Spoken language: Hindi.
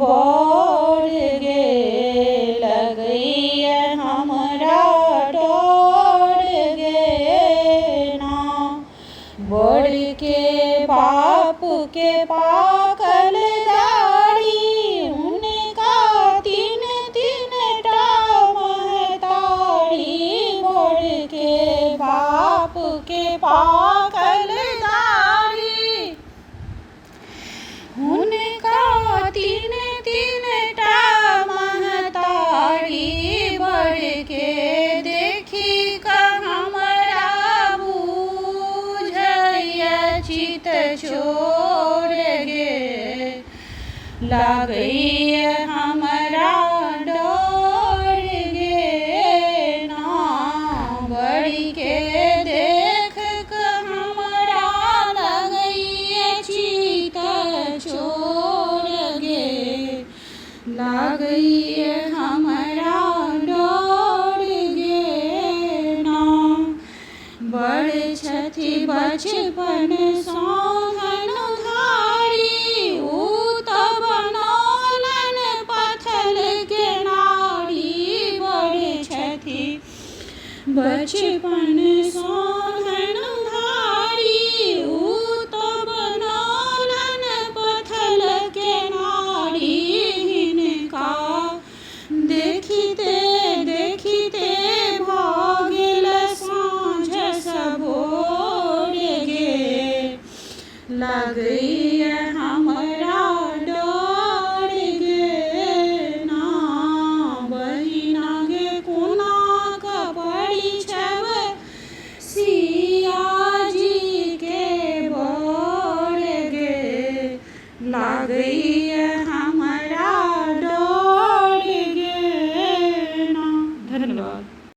बढ़ गे लगई हमरा डर गे ना। बढ़ के बाप के पाकल दाढ़ी उनका तीन तीन टा महतारी। बढ़ के बाप के पाकल दाढ़ी उनका तीन तीन टा महतारी। बढ़ के देखी का हमरा बुझैया चित छोड़ गे लागैया हमरा डर गे ना। बढ़ के देख के हमरा लागैया चित छोड़ गे लागैया हमरा डर गे ना। बड़ छथि बचपन सौहन धारी उ त बनौलन पत्थर के नारी। बड़ छथि बचपन सौहन